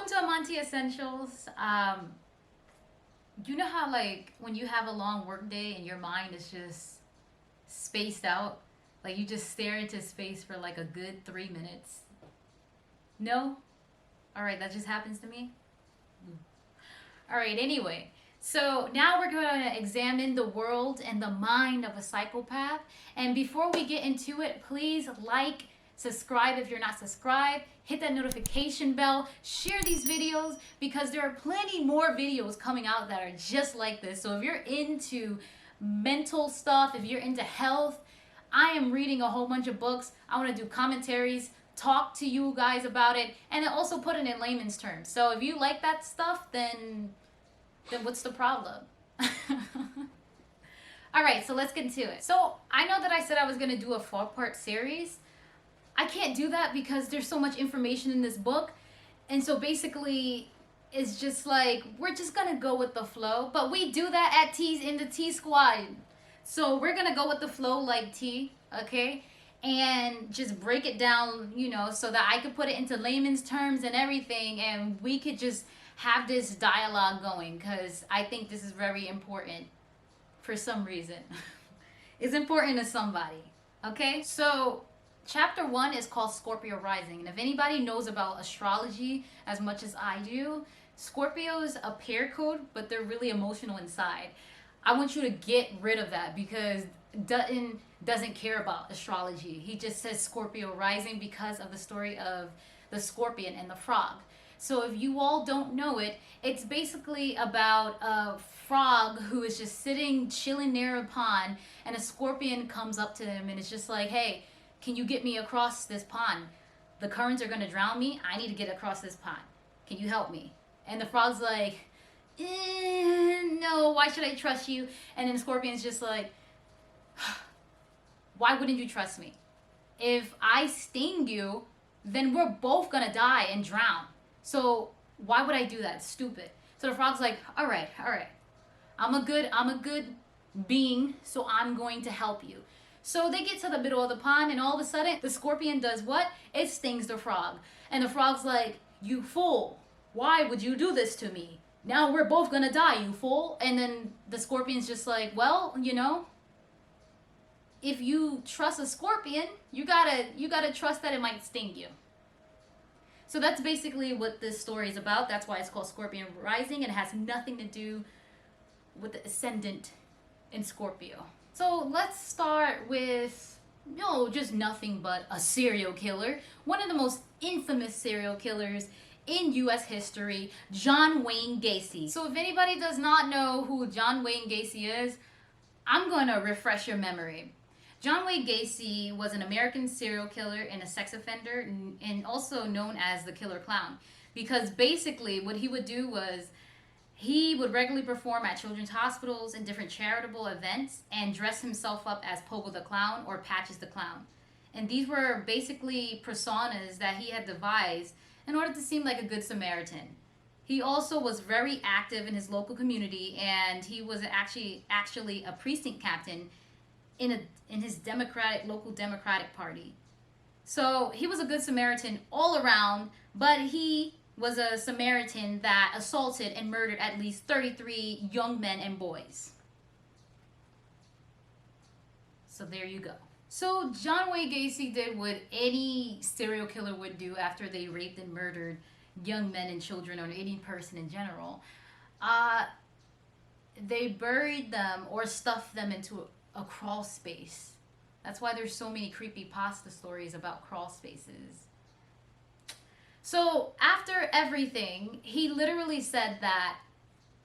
Welcome to Amante Essentials. You know how like when you have a long work day and your mind is just spaced out? Like you just stare into space for like a good 3 minutes. No? Alright, that just happens to me. Alright, anyway. So now we're going to examine the world and the mind of a psychopath. And before we get into it, please like, subscribe if you're not subscribed, hit that notification bell, share these videos because there are plenty more videos coming out that are just like this. So if you're into mental stuff, if you're into health, I am reading a whole bunch of books. I want to do commentaries, talk to you guys about it, and then also put it in layman's terms. So if you like that stuff, then what's the problem? All right, so let's get into it. So I know that I said I was going to do a 4-part series. I can't do that because there's so much information in this book. And so basically, it's just like, we're just going to go with the flow. But we do that at T's in the T Squad. So we're going to go with the flow like T, okay? And just break it down, you know, so that I could put it into layman's terms and everything. And we could just have this dialogue going because I think this is very important for some reason. It's important to somebody, okay? So chapter 1 is called Scorpio Rising. And if anybody knows about astrology as much as I do, Scorpios appear cold, but they're really emotional inside. I want you to get rid of that because Dutton doesn't care about astrology. He just says Scorpio Rising because of the story of the scorpion and the frog. So if you all don't know it, it's basically about a frog who is just sitting, chilling near a pond, and a scorpion comes up to him and it's just like, hey, can you get me across this pond? The currents are going to drown me. I need to get across this pond. Can you help me? And the frog's like, no, why should I trust you? And then the scorpion's just like, why wouldn't you trust me? If I sting you, then we're both going to die and drown. So why would I do that? It's stupid. So the frog's like, all right. I'm a good being, so I'm going to help you. So they get to the middle of the pond and all of a sudden the scorpion does what? It stings the frog. And the frog's like, you fool. Why would you do this to me? Now we're both gonna die, you fool. And then the scorpion's just like, well, you know, if you trust a scorpion, you gotta trust that it might sting you. So that's basically what this story is about. That's why it's called Scorpio Rising, and it has nothing to do with the ascendant in Scorpio. So let's start with, just nothing but a serial killer. One of the most infamous serial killers in U.S. history, John Wayne Gacy. So if anybody does not know who John Wayne Gacy is, I'm going to refresh your memory. John Wayne Gacy was an American serial killer and a sex offender, and also known as the Killer Clown. Because basically what he would do was he would regularly perform at children's hospitals and different charitable events and dress himself up as Pogo the Clown or Patches the Clown. And these were basically personas that he had devised in order to seem like a good Samaritan. He also was very active in his local community, and he was actually a precinct captain in his local Democratic Party. So he was a good Samaritan all around, but he was a Samaritan that assaulted and murdered at least 33 young men and boys. So there you go. So John Wayne Gacy did what any serial killer would do after they raped and murdered young men and children, or any person in general. They buried them or stuffed them into a crawl space. That's why there's so many creepypasta stories about crawl spaces. So after everything, he literally said that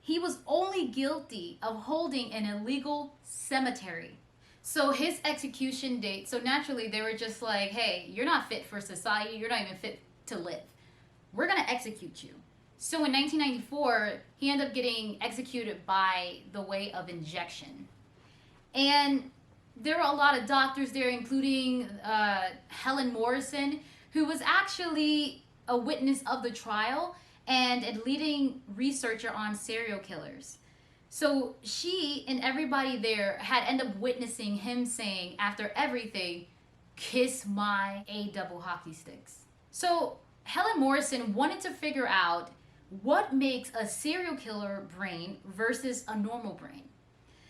he was only guilty of holding an illegal cemetery. So his execution date, so naturally they were just like, hey, you're not fit for society, you're not even fit to live. We're gonna execute you. So in 1994, he ended up getting executed by the way of injection. And there were a lot of doctors there, including Helen Morrison, who was actually a witness of the trial and a leading researcher on serial killers. So she and everybody there had ended up witnessing him saying, after everything, kiss my A double hockey sticks. So Helen Morrison wanted to figure out what makes a serial killer brain versus a normal brain.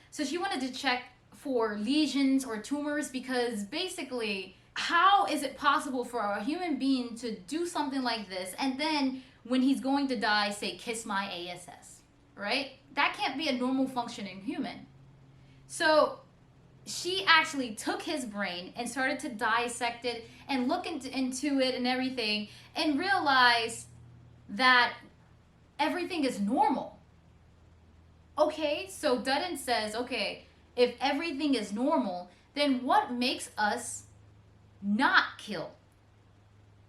So she wanted to check for lesions or tumors, because basically, how is it possible for a human being to do something like this and then when he's going to die say, kiss my ass, right? That can't be a normal functioning human. So she actually took his brain and started to dissect it and look into it and everything, and realized that everything is normal. Okay, so Dutton says, okay, if everything is normal, then what makes us not kill?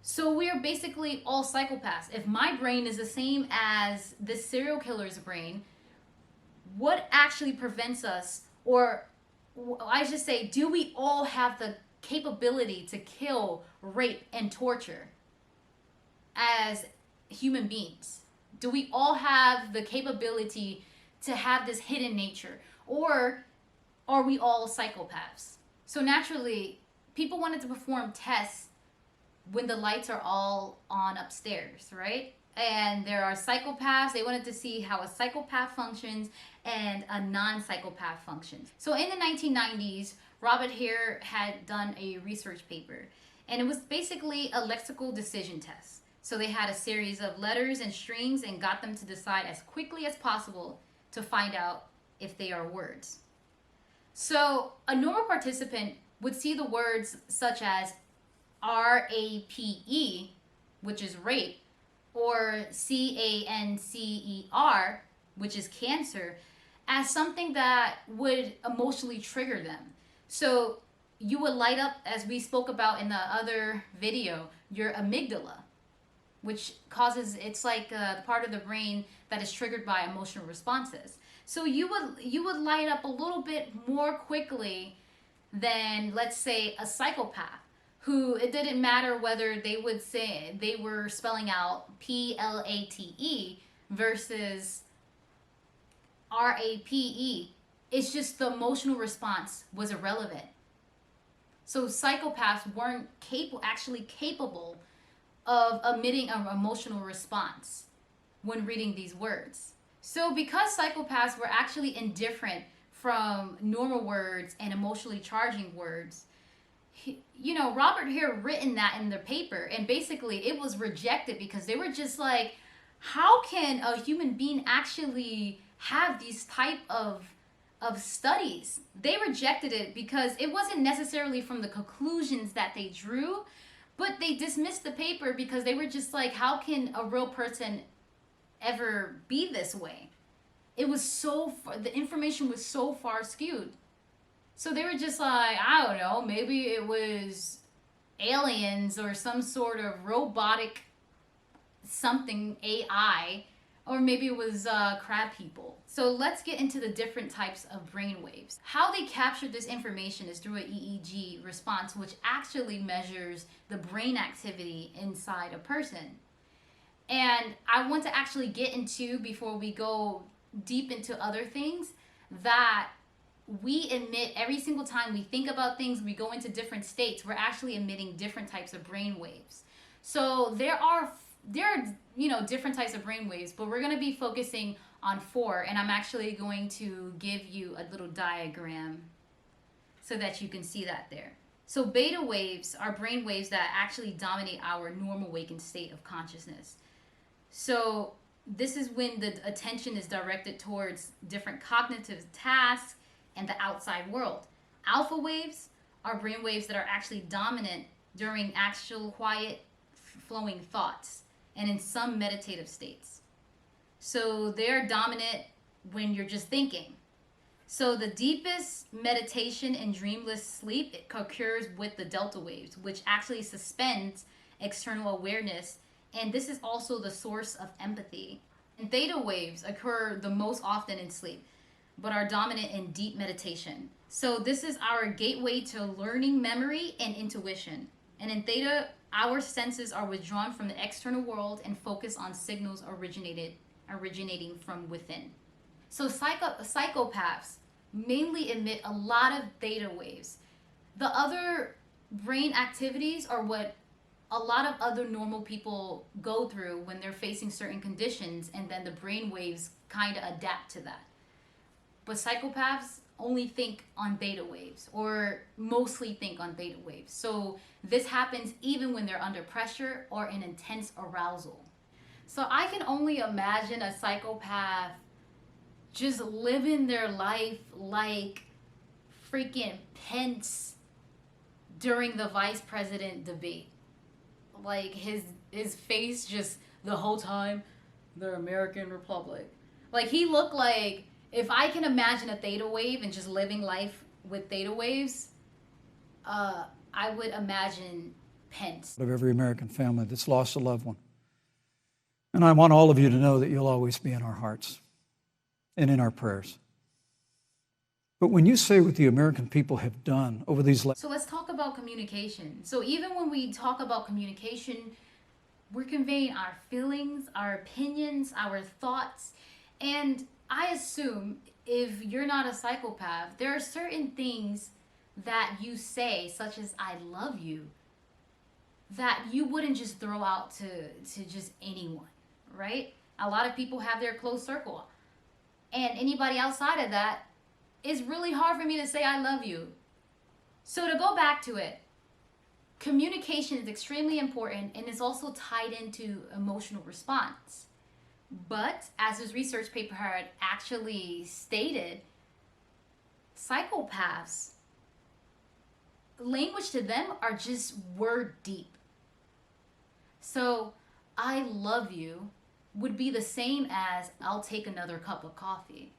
So we're basically all psychopaths. If my brain is the same as this serial killer's brain, what actually prevents us, or I should say, do we all have the capability to kill, rape, and torture as human beings? Do we all have the capability to have this hidden nature? Or are we all psychopaths? So naturally, people wanted to perform tests when the lights are all on upstairs, right? And there are psychopaths. They wanted to see how a psychopath functions and a non-psychopath functions. So in the 1990s, Robert Hare had done a research paper, and it was basically a lexical decision test. So they had a series of letters and strings and got them to decide as quickly as possible to find out if they are words. So a normal participant would see the words such as RAPE, which is rape, or CANCER, which is cancer, as something that would emotionally trigger them. So you would light up, as we spoke about in the other video, your amygdala, which causes, it's like a part of the brain that is triggered by emotional responses. So you would light up a little bit more quickly than, let's say, a psychopath, who it didn't matter whether they would say they were spelling out PLATE versus RAPE. It's just the emotional response was irrelevant. So psychopaths weren't actually capable of emitting an emotional response when reading these words. So because psychopaths were actually indifferent from normal words and emotionally charging words, Robert Hare written that in the paper, and basically it was rejected because they were just like, how can a human being actually have these type of studies? They rejected it because it wasn't necessarily from the conclusions that they drew, but they dismissed the paper because they were just like, how can a real person ever be this way? It was so far, the information was so far skewed. So they were just like, I don't know, maybe it was aliens or some sort of robotic something, AI, or maybe it was crab people. So let's get into the different types of brain waves. How they captured this information is through an EEG response, which actually measures the brain activity inside a person. And I want to actually get into, before we go deep into other things, that we emit every single time we think about things, we go into different states, we're actually emitting different types of brain waves. So there are different types of brain waves, but we're going to be focusing on 4, and I'm actually going to give you a little diagram so that you can see that there. So beta waves are brain waves that actually dominate our normal waking state of consciousness. So this is when the attention is directed towards different cognitive tasks and the outside world. Alpha waves are brain waves that are actually dominant during actual quiet flowing thoughts and in some meditative states. So they're dominant when you're just thinking. So the deepest meditation and dreamless sleep, it occurs with the delta waves, which actually suspends external awareness, and this is also the source of empathy. And theta waves occur the most often in sleep, but are dominant in deep meditation. So this is our gateway to learning, memory, and intuition. And in theta, our senses are withdrawn from the external world and focus on signals originating from within. So psychopaths mainly emit a lot of theta waves. The other brain activities are what a lot of other normal people go through when they're facing certain conditions, and then the brain waves kind of adapt to that. But psychopaths only think on beta waves, or mostly think on beta waves. So this happens even when they're under pressure or in intense arousal. So I can only imagine a psychopath just living their life like freaking Pence during the vice president debate. Like his face just the whole time, the American Republic. Like he looked like, if I can imagine a theta wave and just living life with theta waves, I would imagine Pence. Of every American family that's lost a loved one. And I want all of you to know that you'll always be in our hearts and in our prayers. But when you say what the American people have done over these last... So let's talk about communication. So even when we talk about communication, we're conveying our feelings, our opinions, our thoughts. And I assume if you're not a psychopath, there are certain things that you say, such as "I love you," that you wouldn't just throw out to just anyone, right? A lot of people have their close circle. And anybody outside of that, it's really hard for me to say "I love you." So to go back to it, communication is extremely important, and it's also tied into emotional response. But as this research paper had actually stated, psychopaths, language to them are just word deep. So "I love you" would be the same as "I'll take another cup of coffee,"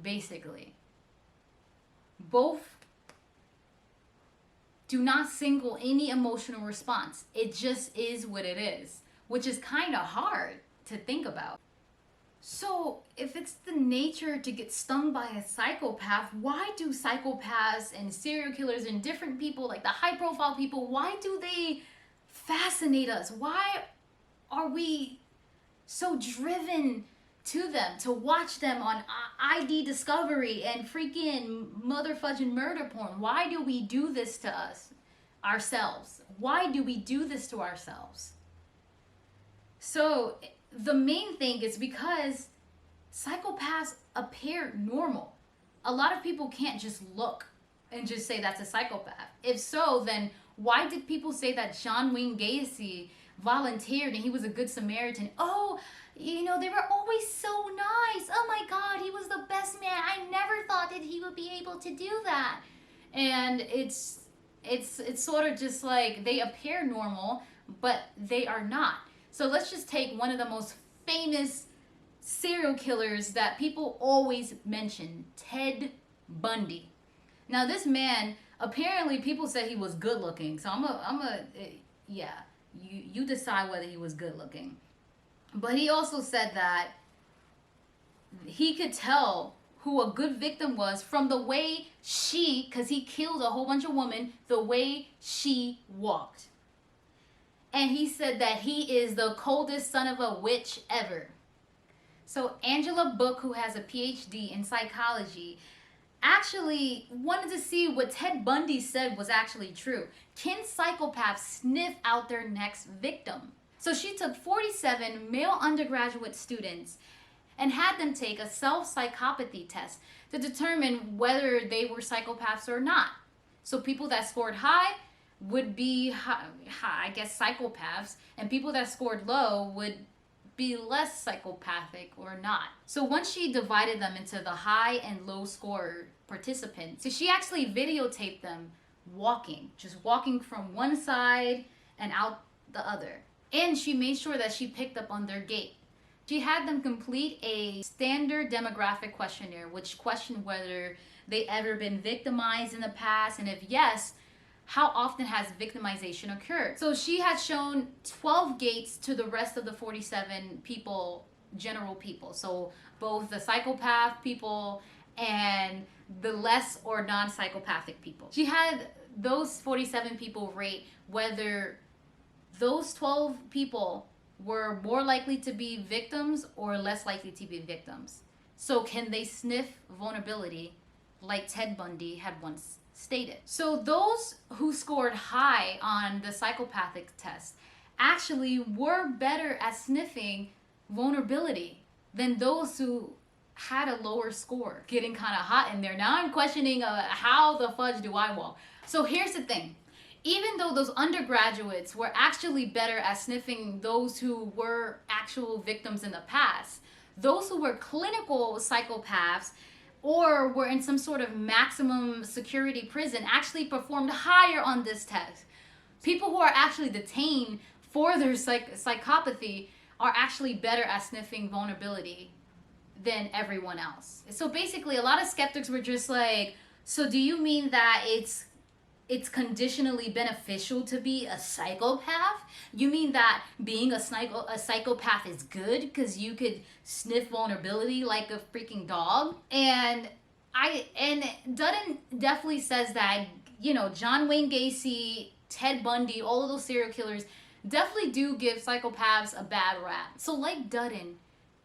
basically. Both do not single any emotional response. It just is what it is, which is kind of hard to think about. So if it's the nature to get stung by a psychopath, why do psychopaths and serial killers and different people, like the high profile people, why do they fascinate us? Why are we so driven to them, to watch them on ID Discovery and freaking motherfudging murder porn? Why do we do this to us, ourselves? Why do we do this to ourselves? So the main thing is because psychopaths appear normal. A lot of people can't just look and just say that's a psychopath. If so, then why did people say that John Wayne Gacy volunteered and he was a good Samaritan? Oh, you know, they were always so nice. Oh my God, he was the best man. I never thought that he would be able to do that. And it's sort of just like they appear normal, but they are not. So let's just take one of the most famous serial killers that people always mention, Ted Bundy. Now this man, apparently people said he was good looking. So yeah, you decide whether he was good looking. But he also said that he could tell who a good victim was from the way because he killed a whole bunch of women, the way she walked. And he said that he is the coldest son of a witch ever. So Angela Book, who has a PhD in psychology, actually wanted to see what Ted Bundy said was actually true. Can psychopaths sniff out their next victim? So she took 47 male undergraduate students and had them take a self-psychopathy test to determine whether they were psychopaths or not. So people that scored high would be, I guess, psychopaths, and people that scored low would be less psychopathic or not. So once she divided them into the high and low score participants, so she actually videotaped them just walking from one side and out the other. And she made sure that she picked up on their gait. She had them complete a standard demographic questionnaire, which questioned whether they ever been victimized in the past, and if yes, how often has victimization occurred? So she had shown 12 gaits to the rest of the 47 people, general people. So both the psychopath people and the less or non-psychopathic people. She had those 47 people rate whether those 12 people were more likely to be victims or less likely to be victims. So can they sniff vulnerability like Ted Bundy had once stated. So those who scored high on the psychopathic test actually were better at sniffing vulnerability than those who had a lower score. Getting kind of hot in there. Now I'm questioning how the fudge do I walk? So here's the thing. Even though those undergraduates were actually better at sniffing those who were actual victims in the past, those who were clinical psychopaths or were in some sort of maximum security prison actually performed higher on this test. People who are actually detained for their psychopathy are actually better at sniffing vulnerability than everyone else. So basically, a lot of skeptics were just like, so do you mean that it's conditionally beneficial to be a psychopath? You mean that being a psychopath is good because you could sniff vulnerability like a freaking dog? And Dutton definitely says that, you know, John Wayne Gacy, Ted Bundy, all of those serial killers definitely do give psychopaths a bad rap. So like Dutton,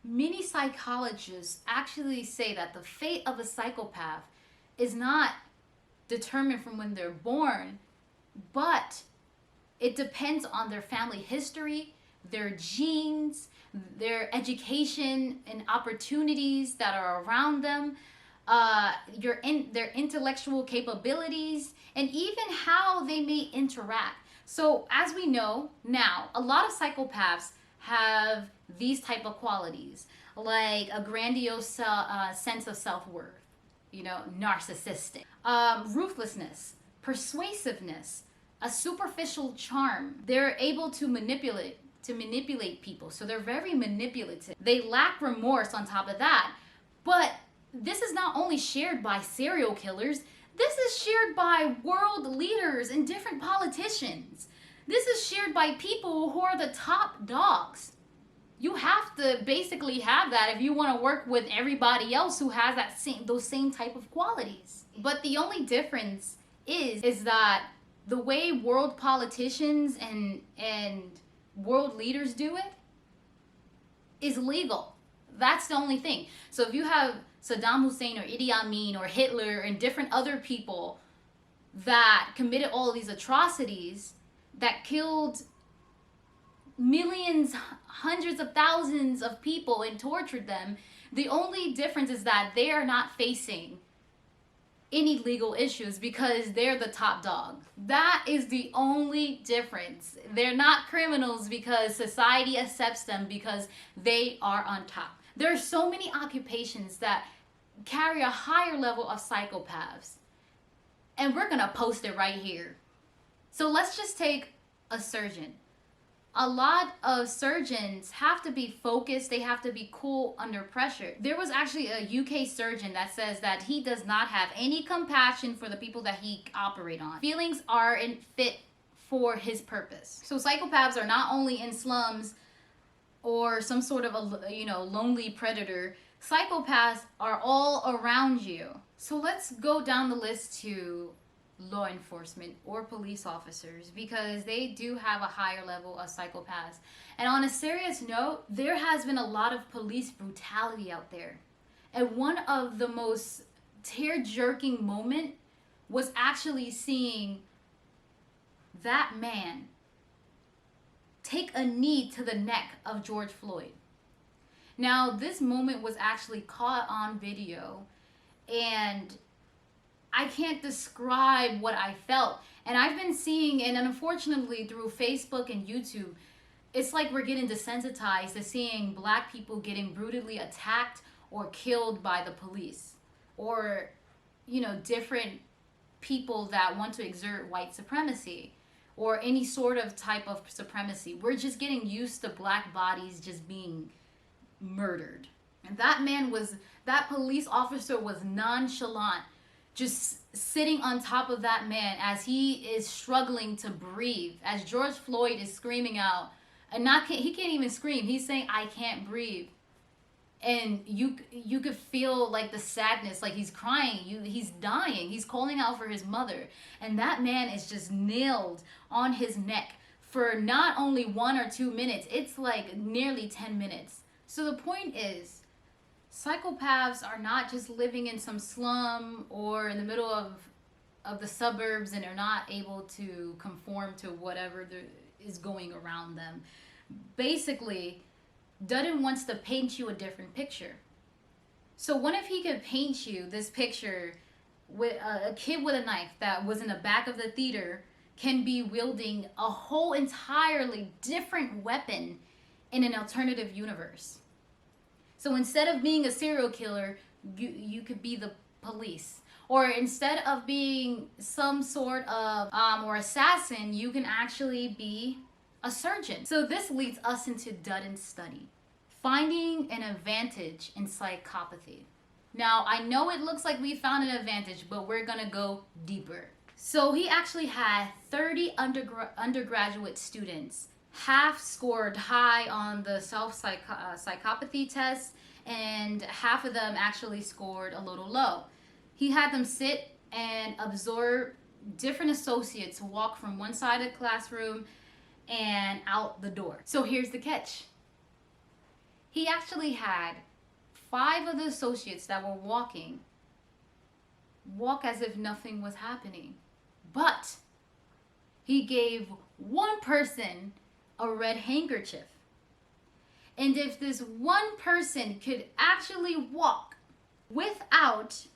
many psychologists actually say that the fate of a psychopath is not determined from when they're born, but it depends on their family history, their genes, their education and opportunities that are around them, their intellectual capabilities, and even how they may interact. So as we know now, a lot of psychopaths have these type of qualities, like a grandiose sense of self-worth, you know, narcissistic, ruthlessness, persuasiveness, a superficial charm. They're able to manipulate people, so they're very manipulative. They lack remorse on top of that. But this is not only shared by serial killers, this is shared by world leaders and different politicians. This is shared by people who are the top dogs. You have to basically have that if you want to work with everybody else who has those same type of qualities. But the only difference is that the way world politicians and world leaders do it is legal. That's the only thing. So if you have Saddam Hussein or Idi Amin or Hitler and different other people that committed all of these atrocities that killed millions, hundreds of thousands of people and tortured them, the only difference is that they are not facing any legal issues because they're the top dog. That is the only difference. They're not criminals because society accepts them because they are on top. There are so many occupations that carry a higher level of psychopaths, and we're gonna post it right here. So let's just take a surgeon. A lot of surgeons have to be focused, they have to be cool under pressure. There was actually a UK surgeon that says that he does not have any compassion for the people that he operates on. Feelings aren't fit for his purpose. So psychopaths are not only in slums or some sort of a lonely predator. Psychopaths are all around you. So let's go down the list to law enforcement or police officers, because they do have a higher level of psychopaths. And on a serious note, there has been a lot of police brutality out there. And one of the most tear-jerking moment was actually seeing that man take a knee to the neck of George Floyd. Now, this moment was actually caught on video, and I can't describe what I felt. And I've been seeing, and unfortunately through Facebook and YouTube, it's like we're getting desensitized to seeing Black people getting brutally attacked or killed by the police, or, different people that want to exert white supremacy or any sort of type of supremacy. We're just getting used to Black bodies just being murdered. And that police officer was nonchalant, just sitting on top of that man as he is struggling to breathe, as George Floyd is screaming out, and he can't even scream. He's saying, "I can't breathe." And you could feel like the sadness, like he's crying, he's dying, he's calling out for his mother. And that man is just nailed on his neck for not only 1 or 2 minutes, it's like nearly 10 minutes. So the point is, psychopaths are not just living in some slum or in the middle of of the suburbs and are not able to conform to whatever is going around them. Basically, Dutton wants to paint you a different picture. So what if he could paint you this picture with a kid with a knife that was in the back of the theater can be wielding a whole entirely different weapon in an alternative universe. So instead of being a serial killer, you could be the police. Or instead of being some sort of or assassin, you can actually be a surgeon. So this leads us into Dutton's study, finding an advantage in psychopathy. Now, I know it looks like we found an advantage, but we're gonna go deeper. So he actually had 30 undergraduate students. Half scored high on the psychopathy test, and half of them actually scored a little low. He had them sit and observe different associates walk from one side of the classroom and out the door. So here's the catch. He actually had 5 of the associates that were walk as if nothing was happening. But he gave one person a red handkerchief. And if this one person could actually walk without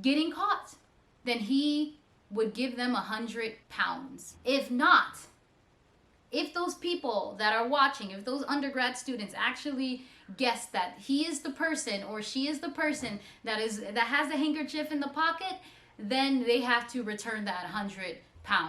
getting caught, then he would give them 100 pounds. If not, if those people that are watching, if those undergrad students actually guess that he is the person or she is the person that has the handkerchief in the pocket, then they have to return that 100 pounds.